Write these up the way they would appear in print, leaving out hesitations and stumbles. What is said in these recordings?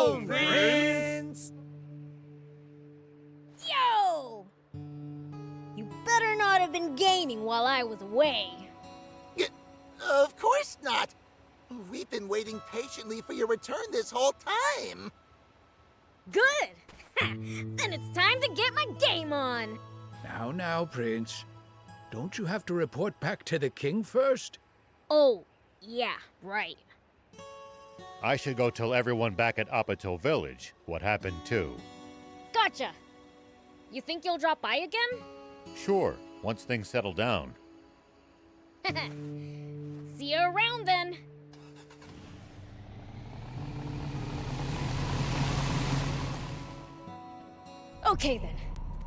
Go, Prince! Yo! You better not have been gaming while I was away. Of course not. We've been waiting patiently for your return this whole time. Good! Then it's time to get my game on. Now, Prince. Don't you have to report back to the king first? Oh, yeah, right. I should go tell everyone back at Apatow Village what happened too. Gotcha! You think you'll drop by again? Sure, once things settle down. See you around then. Okay then,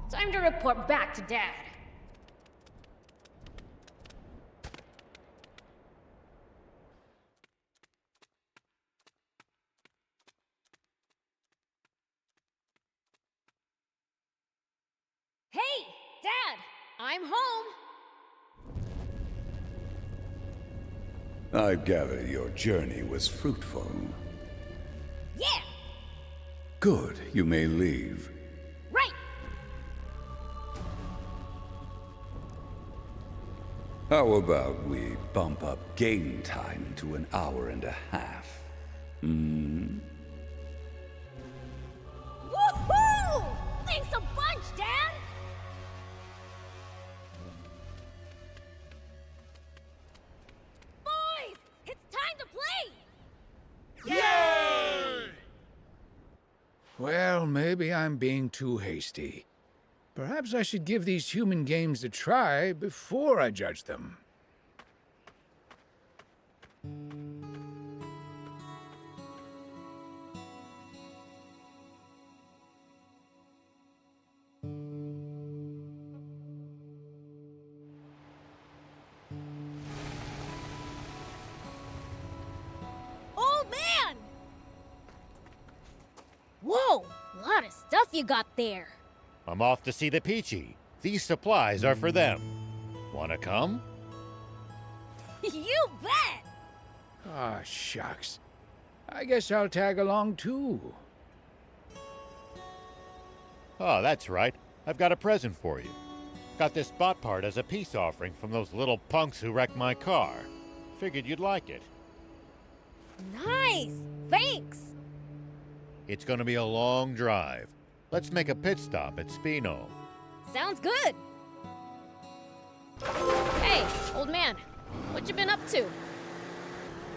time to report back to Dad. Hey, Dad, I'm home. I gather your journey was fruitful. Yeah, Good, you may leave. right. How about we bump up game time to an hour and a half? Hmm? Woohoo! Thanks a bunch, Dad! Boys, it's time to play! Yay! Well, maybe I'm being too hasty. Perhaps I should give these human games a try before I judge them. Old man! Whoa, a lot of stuff you got there. I'm off to see the Peachy. These supplies are for them. Wanna come? You bet! Ah, shucks. I guess I'll tag along too. Oh, that's right. I've got a present for you. Got this spot part as a peace offering from those little punks who wrecked my car. Figured you'd like it. Nice! Thanks! It's gonna be a long drive. Let's make a pit stop at Spino. Sounds good! Hey, old man, what you been up to?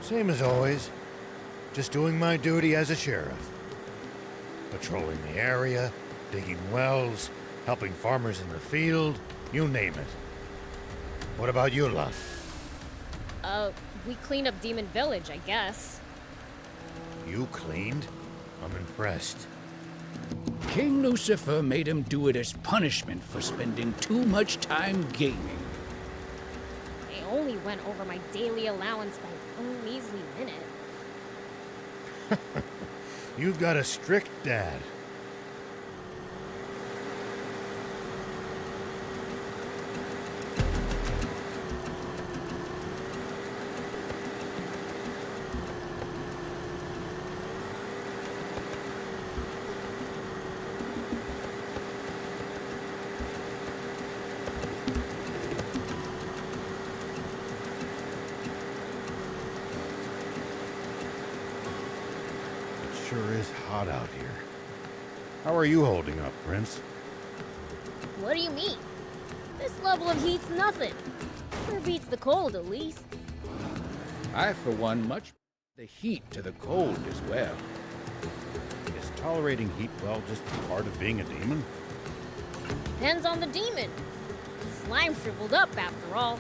Same as always. Just doing my duty as a sheriff. Patrolling the area, digging wells, helping farmers in the field, you name it. What about you lot? We cleaned up Demon Village, I guess. You cleaned? I'm impressed. King Lucifer made him do it as punishment for spending too much time gaming. I only went over my daily allowance by one measly minute. You've got a strict dad. Sure is hot out here. How are you holding up, Prince? What do you mean? This level of heat's nothing. Sure beats the cold, at least. I, for one, much the heat to the cold as well. Is tolerating heat well just part of being a demon? Depends on the demon. Slime shriveled up, after all.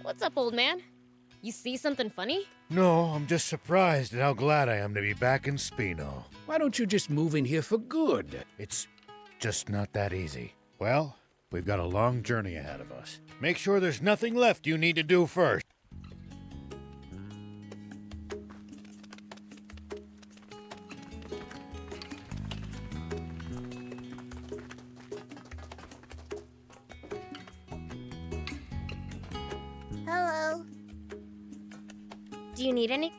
What's up, old man? You see something funny? No, I'm just surprised at how glad I am to be back in Spino. Why don't you just move in here for good? It's just not that easy. Well, we've got a long journey ahead of us. Make sure there's nothing left you need to do first. Hello. Do you need any?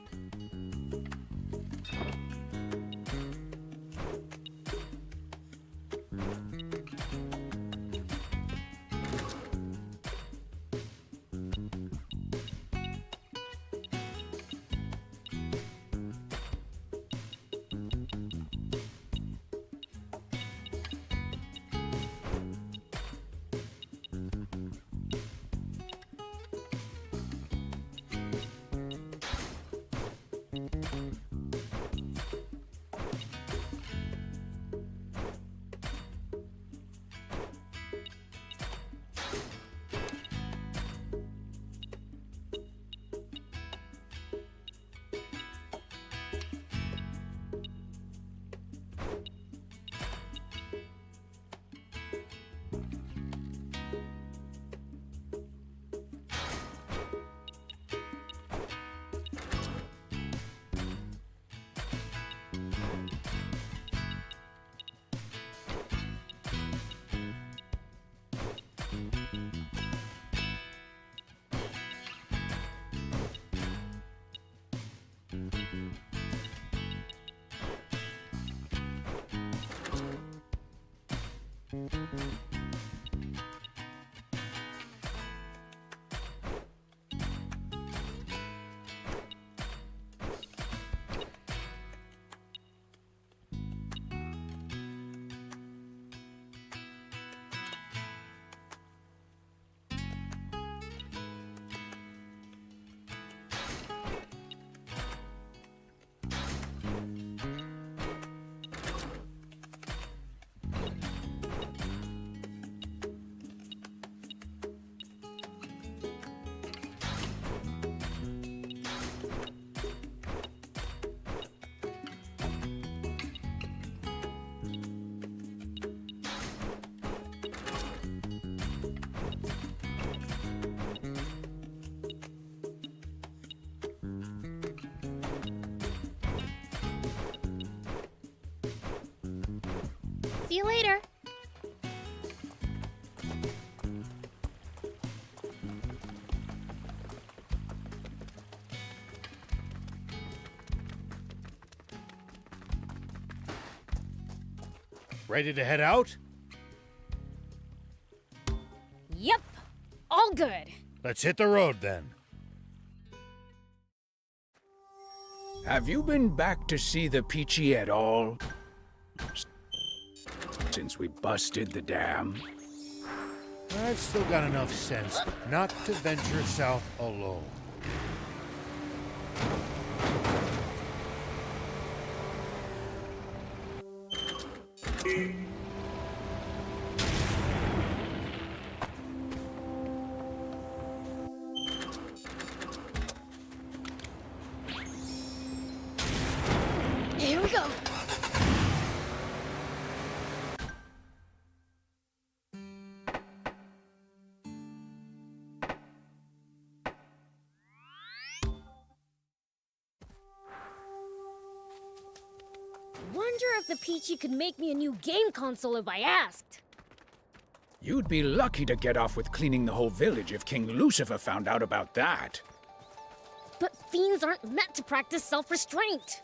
See you later. Ready to head out? Yep. All good. Let's hit the road then. Have you been back to see the Peachy at all? Since we busted the dam? I've still got enough sense not to venture south alone. Here we go. Wonder if the Peachy could make me a new game console if I asked. You'd be lucky to get off with cleaning the whole village if King Lucifer found out about that. But fiends aren't meant to practice self-restraint.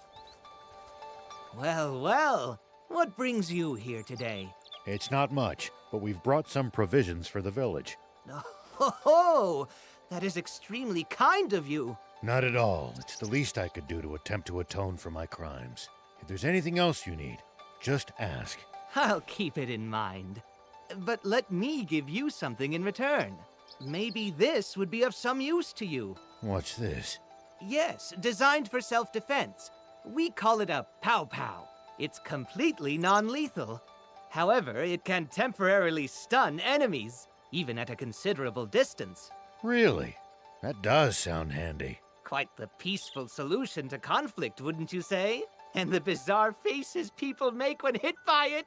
Well, well, what brings you here today? It's not much, but we've brought some provisions for the village. Oh, that is extremely kind of you. Not at all. It's the least I could do to attempt to atone for my crimes. If there's anything else you need, just ask. I'll keep it in mind. But let me give you something in return. Maybe this would be of some use to you. What's this? Yes, designed for self-defense. We call it a pow-pow. It's completely non-lethal. However, it can temporarily stun enemies, even at a considerable distance. Really? That does sound handy. Quite the peaceful solution to conflict, wouldn't you say? And the bizarre faces people make when hit by it.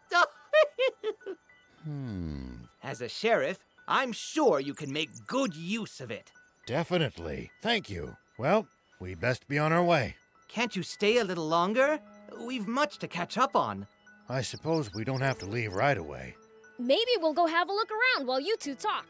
As a sheriff, I'm sure you can make good use of it. Definitely. Thank you. Well, we best be on our way. Can't you stay a little longer? We've much to catch up on. I suppose we don't have to leave right away. Maybe we'll go have a look around while you two talk.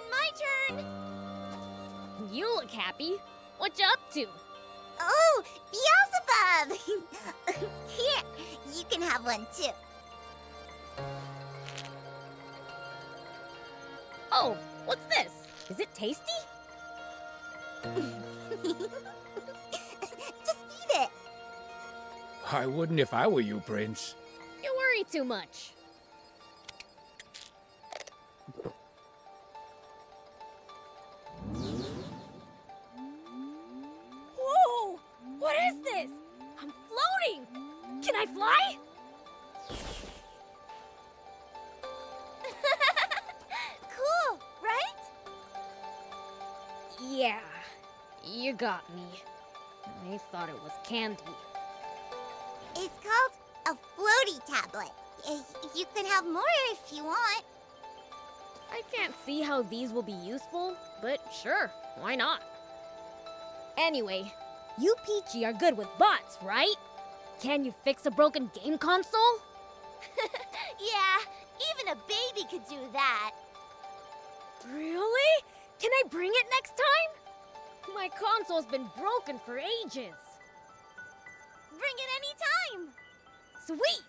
My turn! You look happy. What you up to? Oh, Beelzebub! Here, you can have one too. Oh, what's this? Is it tasty? Just eat it. I wouldn't if I were you, Prince. You worry too much. Whoa! What is this? I'm floating! Can I fly? Cool, right? Yeah, you got me. I thought it was candy. It's called a floaty tablet. You can have more if you want. I can't see how these will be useful, but sure, why not? Anyway, you Peachy are good with bots, right? Can you fix a broken game console? Yeah, even a baby could do that. Really? Can I bring it next time? My console's been broken for ages. Bring it anytime. Sweet!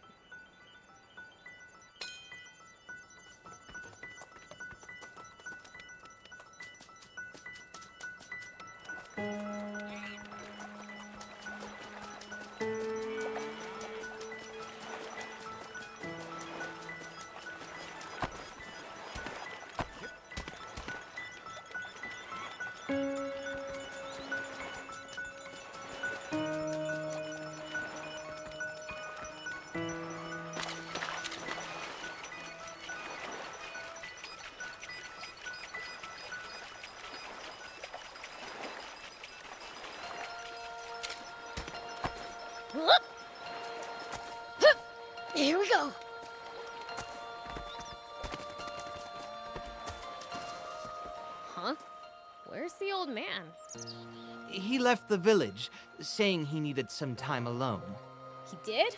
Whoop. Hup. Here we go. Huh? Where's the old man? He left the village, saying he needed some time alone. He did?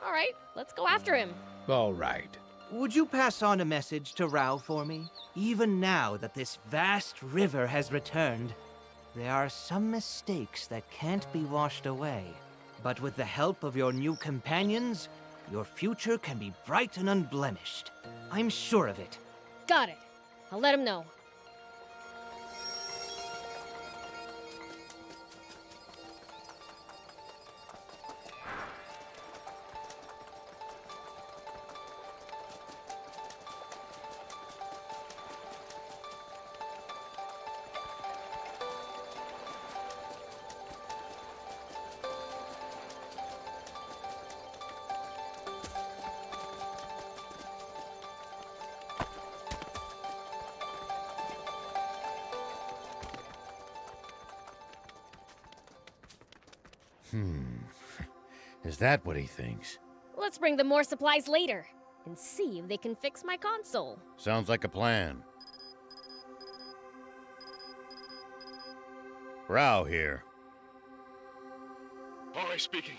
All right, let's go after him. All right. Would you pass on a message to Rao for me? Even now that this vast river has returned, there are some mistakes that can't be washed away. But with the help of your new companions, your future can be bright and unblemished. I'm sure of it. Got it. I'll let him know. Is that what he thinks? Let's bring them more supplies later and see if they can fix my console. Sounds like a plan. Rao here. Alright, speaking.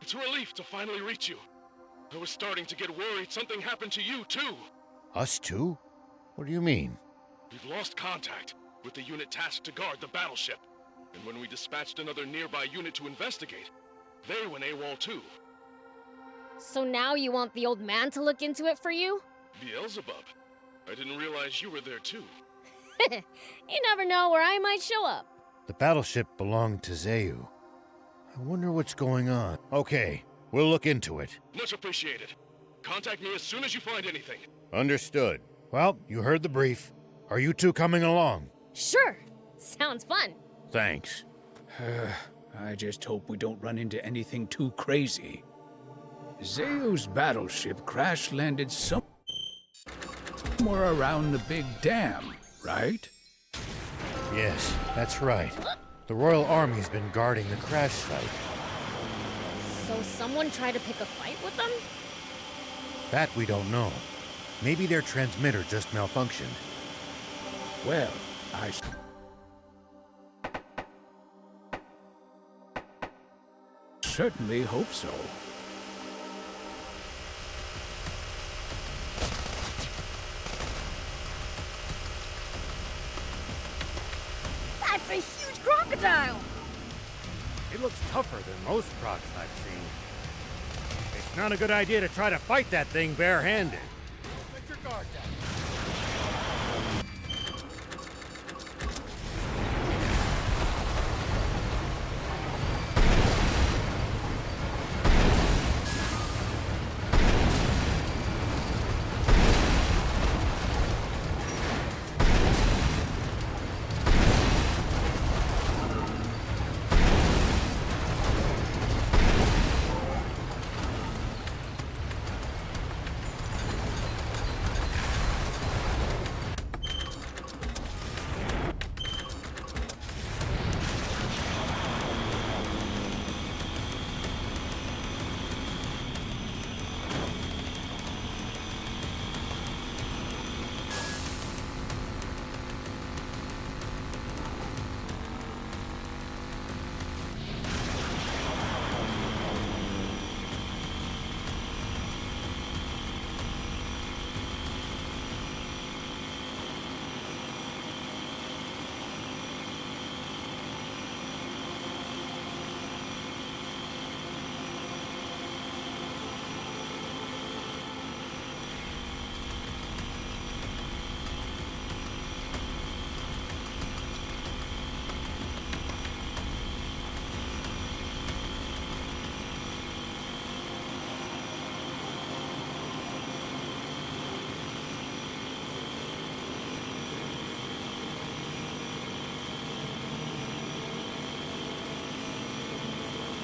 It's a relief to finally reach you. I was starting to get worried something happened to you, too. Us too? What do you mean? We've lost contact with the unit tasked to guard the battleship. And when we dispatched another nearby unit to investigate, they went AWOL too. So now you want the old man to look into it for you? Beelzebub. I didn't realize you were there too. You never know where I might show up. The battleship belonged to Zeu. I wonder what's going on. Okay, we'll look into it. Much appreciated. Contact me as soon as you find anything. Understood. Well, you heard the brief. Are you two coming along? Sure. Sounds fun. Thanks. I just hope we don't run into anything too crazy. Zeu's battleship crash-landed somewhere around the big dam, right? Yes, that's right. The Royal Army's been guarding the crash site. So someone tried to pick a fight with them? That we don't know. Maybe their transmitter just malfunctioned. Well, I certainly hope so. That's a huge crocodile! It looks tougher than most crocs I've seen. It's not a good idea to try to fight that thing barehanded. Let your guard down.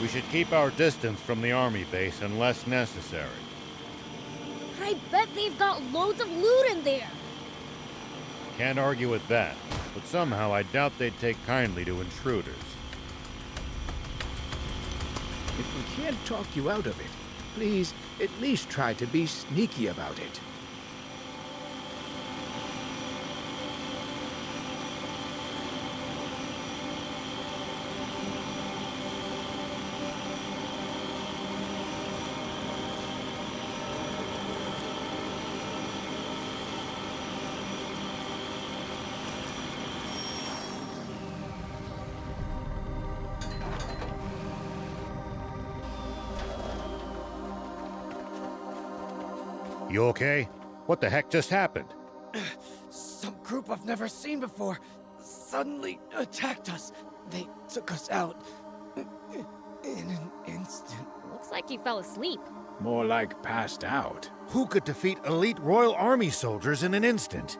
We should keep our distance from the army base unless necessary. I bet they've got loads of loot in there. Can't argue with that, but somehow I doubt they'd take kindly to intruders. If we can't talk you out of it, please at least try to be sneaky about it. You okay? What the heck just happened? Some group I've never seen before suddenly attacked us. They took us out in an instant. Looks like you fell asleep. More like passed out. Who could defeat elite Royal Army soldiers in an instant?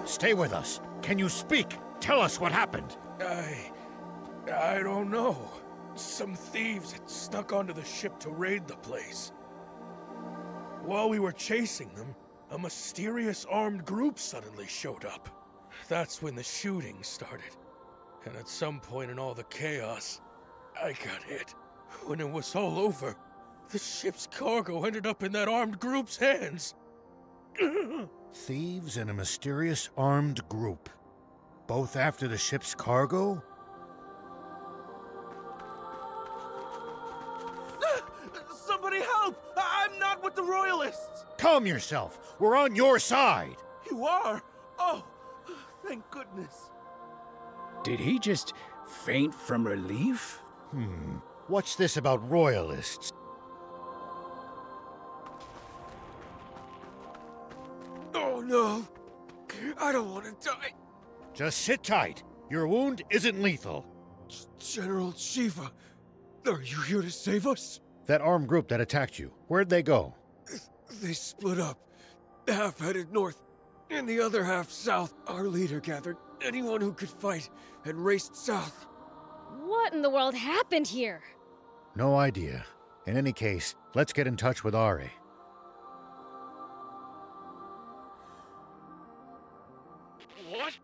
Stay with us. Can you speak? Tell us what happened. I don't know. Some thieves had snuck onto the ship to raid the place. While we were chasing them, a mysterious armed group suddenly showed up. That's when the shooting started. And at some point in all the chaos, I got hit. When it was all over, the ship's cargo ended up in that armed group's hands. Thieves and a mysterious armed group. Both after the ship's cargo? Somebody help! I'm not with the Royalists! Calm yourself. We're on your side. You are? Oh, thank goodness. Did he just faint from relief? What's this about royalists? Oh no! I don't want to die! Just sit tight. Your wound isn't lethal. General Shiva, are you here to save us? That armed group that attacked you, where'd they go? They split up. Half headed north, and the other half south. Our leader gathered anyone who could fight and raced south. What in the world happened here? No idea. In any case, let's get in touch with Ari. What?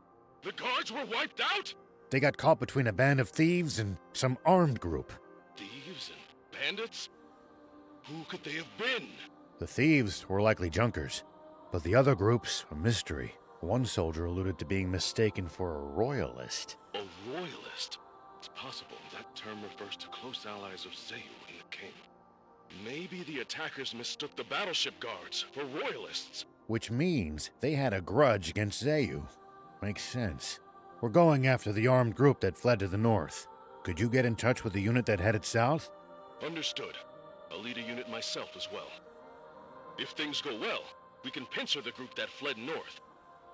The guards were wiped out? They got caught between a band of thieves and some armed group. Thieves and bandits? Who could they have been? The thieves were likely junkers, but the other group's a mystery. One soldier alluded to being mistaken for a royalist. A royalist? It's possible that term refers to close allies of Zayu and the king. Maybe the attackers mistook the battleship guards for royalists. Which means they had a grudge against Zayu. Makes sense. We're going after the armed group that fled to the north. Could you get in touch with the unit that headed south? Understood. I'll lead a unit myself as well. If things go well, we can pincer the group that fled north.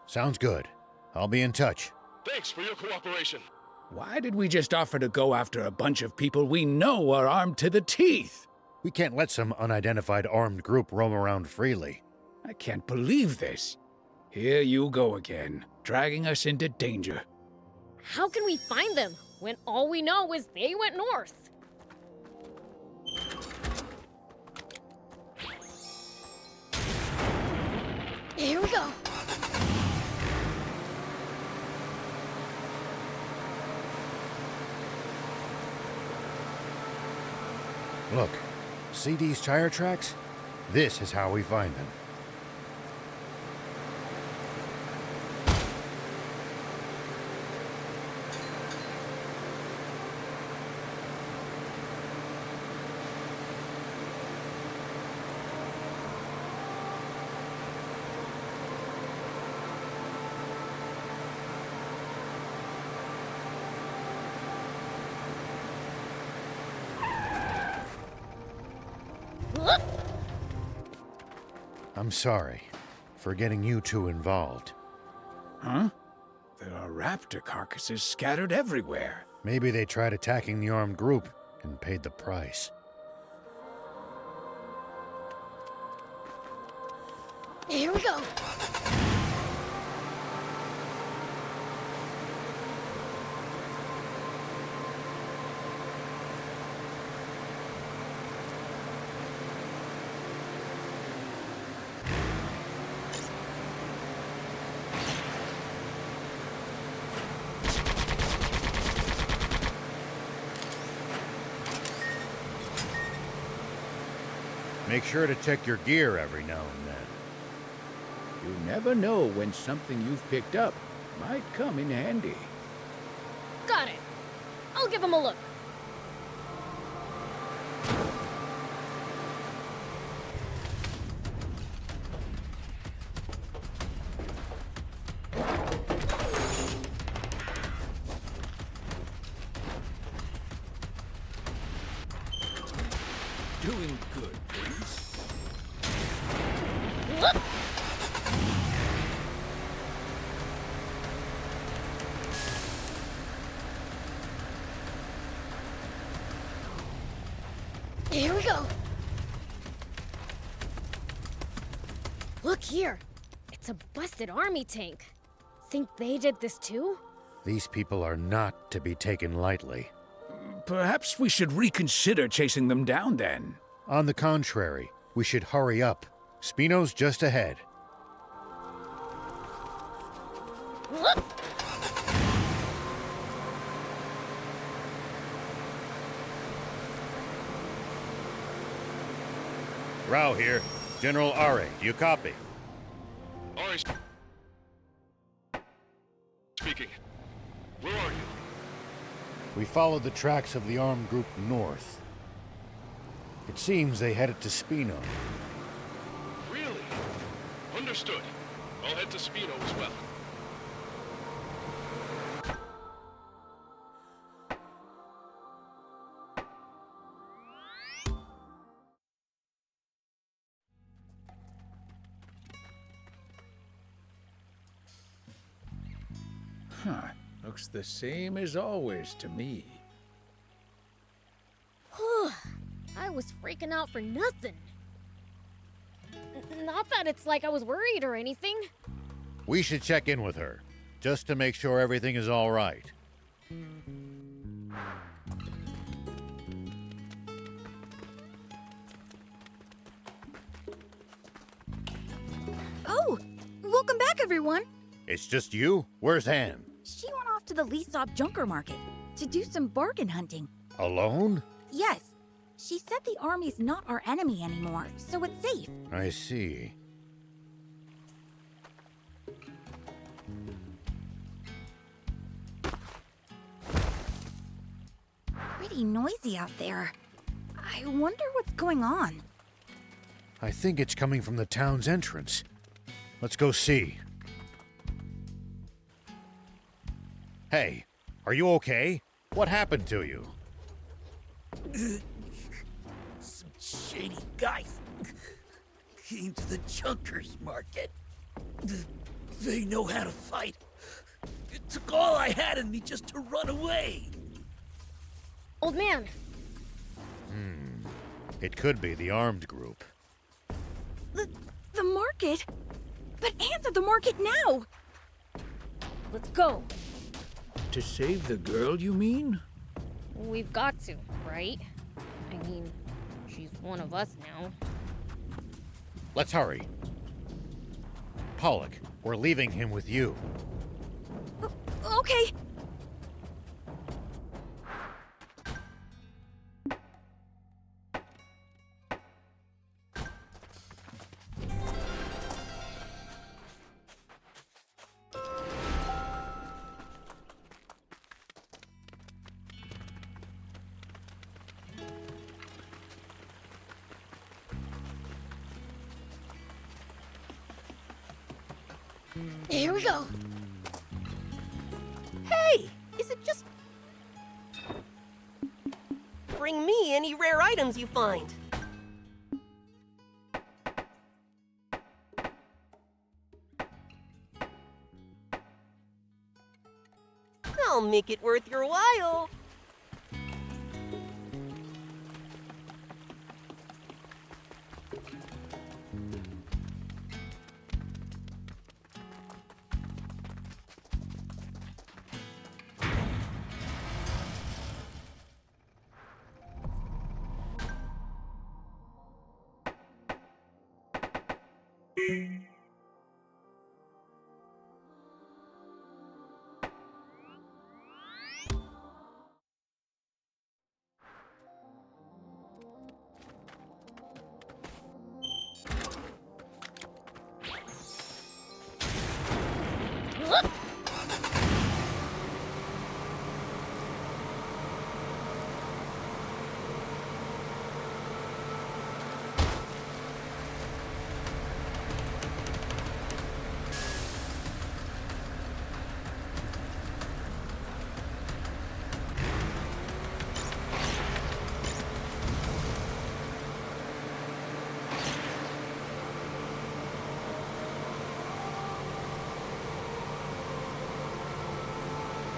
Sounds good. I'll be in touch. Thanks for your cooperation. Why did we just offer to go after a bunch of people we know are armed to the teeth? We can't let some unidentified armed group roam around freely. I can't believe this. Here you go again, dragging us into danger. How can we find them when all we know is they went north? Here we go. Look, see these tire tracks? This is how we find them. I'm sorry for getting you two involved. Huh? There are raptor carcasses scattered everywhere. Maybe they tried attacking the armed group and paid the price. Here we go. Make sure to check your gear every now and then. You never know when something you've picked up might come in handy. Got it. I'll give him a look. Doing good, Prince. Whoop. Here we go. Look here. It's a busted army tank. Think they did this too? These people are not to be taken lightly. Perhaps we should reconsider chasing them down then. On the contrary, we should hurry up. Spino's just ahead. Whoop. Rao here. General Ari, do you copy? Ari speaking. Where are you? We followed the tracks of the armed group north. It seems they headed to Spino. Really? Understood. I'll head to Spino as well. looks the same as always to me. I was freaking out for nothing. Not that it's like I was worried or anything. We should check in with her, just to make sure everything is all right. Oh, welcome back, everyone. It's just you? Where's Anne? She went off to the Leesop Junker Market to do some bargain hunting. Alone? Yes. She said the army's not our enemy anymore, so it's safe. I see. Pretty noisy out there. I wonder what's going on. I think it's coming from the town's entrance. Let's go see. Hey, are you okay? What happened to you? Some shady guys came to the Junkers Market. They know how to fight. It took all I had in me just to run away. Old man. It could be the armed group. The market? But Anne's at the market now! Let's go. To save the girl, you mean? We've got to, right? I mean, she's one of us now. Let's hurry. Pollock, we're leaving him with you. Okay. Here we go. Hey, is it just... Bring me any rare items you find. I'll make it worth your while.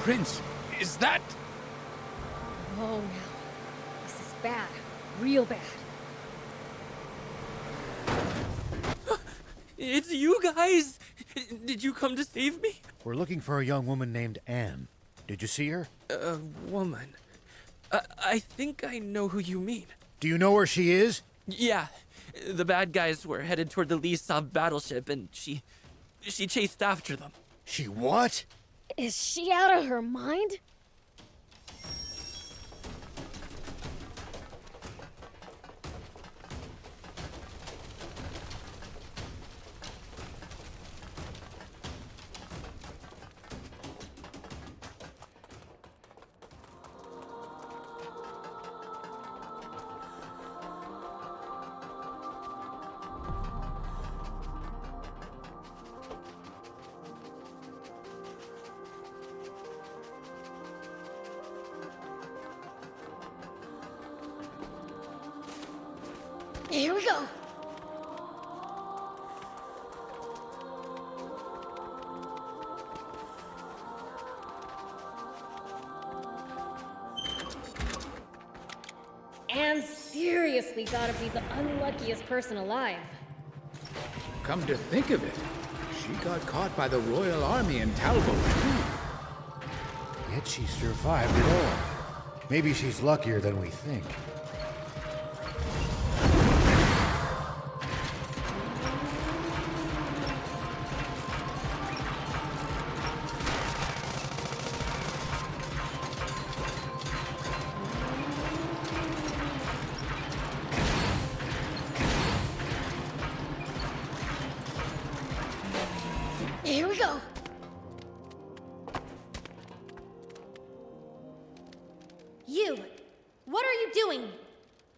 Prince, is that... Whoa now. This is bad. Real bad. It's you guys! Did you come to save me? We're looking for a young woman named Anne. Did you see her? A woman. I think I know who you mean. Do you know where she is? Yeah. The bad guys were headed toward the Leesop battleship and she chased after them. She what? Is she out of her mind? Here we go. seriously gotta be the unluckiest person alive. Come to think of it, she got caught by the Royal Army in Talbot, too. Yet she survived it all. Maybe she's luckier than we think. Here we go. You, what are you doing?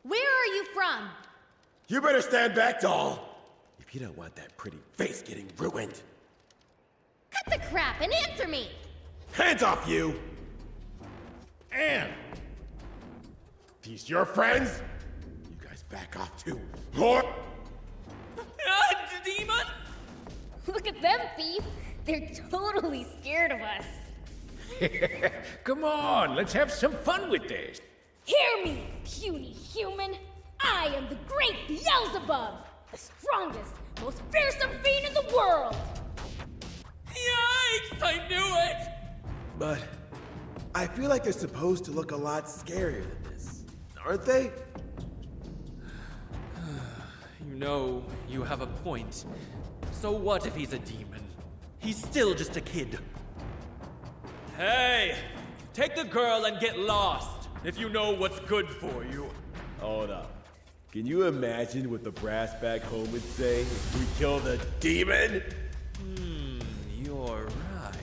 Where are you from? You better stand back, doll! If you don't want that pretty face getting ruined. Cut the crap and answer me! Hands off, you! Anne! These your friends? You guys back off too. Or... Demon? Look at them, thief! They're totally scared of us. Come on, let's have some fun with this. Hear me, puny human! I am the great Beelzebub! The strongest, most fearsome fiend in the world! Yikes! I knew it! But... I feel like they're supposed to look a lot scarier than this. Aren't they? You know, you have a point. So what if he's a demon? He's still just a kid. Hey! Take the girl and get lost, if you know what's good for you. Hold up. Can you imagine what the brass back home would say if we killed a demon? You're right.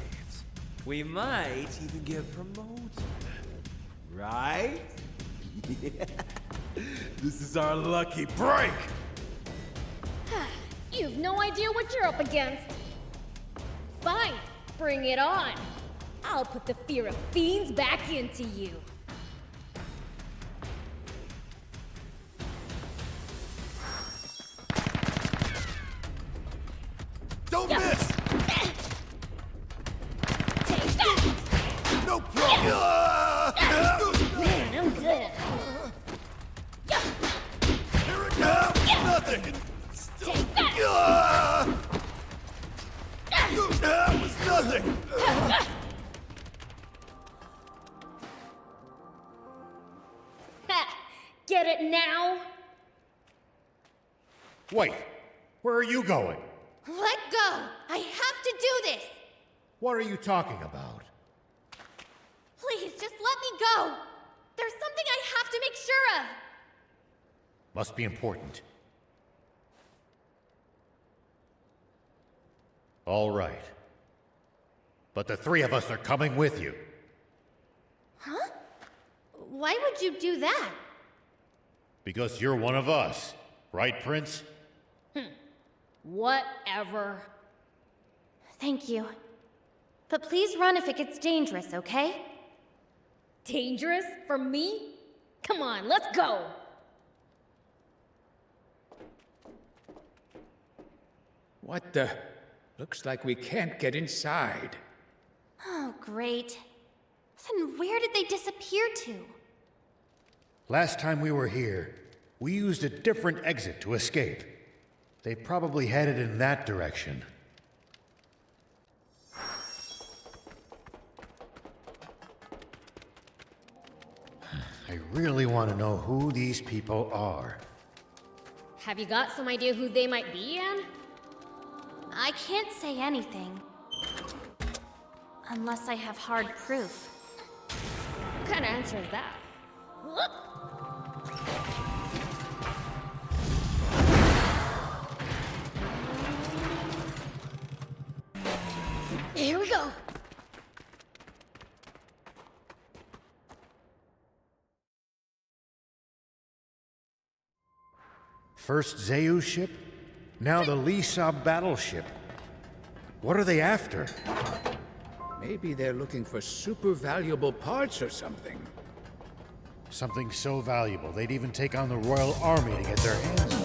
We might even get promoted. Right? This is our lucky break! You've no idea what you're up against. Fine, bring it on. I'll put the fear of fiends back into you. Don't miss! Take that! No problem! Man, I'm good. Here it comes! Nothing! Take that! That was nothing! Get it now? Wait, where are you going? Let go! I have to do this! What are you talking about? Please, just let me go! There's something I have to make sure of! Must be important. All right. But the three of us are coming with you. Huh? Why would you do that? Because you're one of us. Right, Prince? Whatever. Thank you. But please run if it gets dangerous, okay? Dangerous? For me? Come on, let's go! What the? Looks like we can't get inside. Oh, great. Then where did they disappear to? Last time we were here, we used a different exit to escape. They probably headed in that direction. I really want to know who these people are. Have you got some idea who they might be, Anne? I can't say anything. Unless I have hard proof. What kind of answer is that? Whoop! Here we go! First Zeu's ship, now the Lisab battleship. What are they after? Maybe they're looking for super valuable parts or something. Something so valuable they'd even take on the Royal Army to get their hands on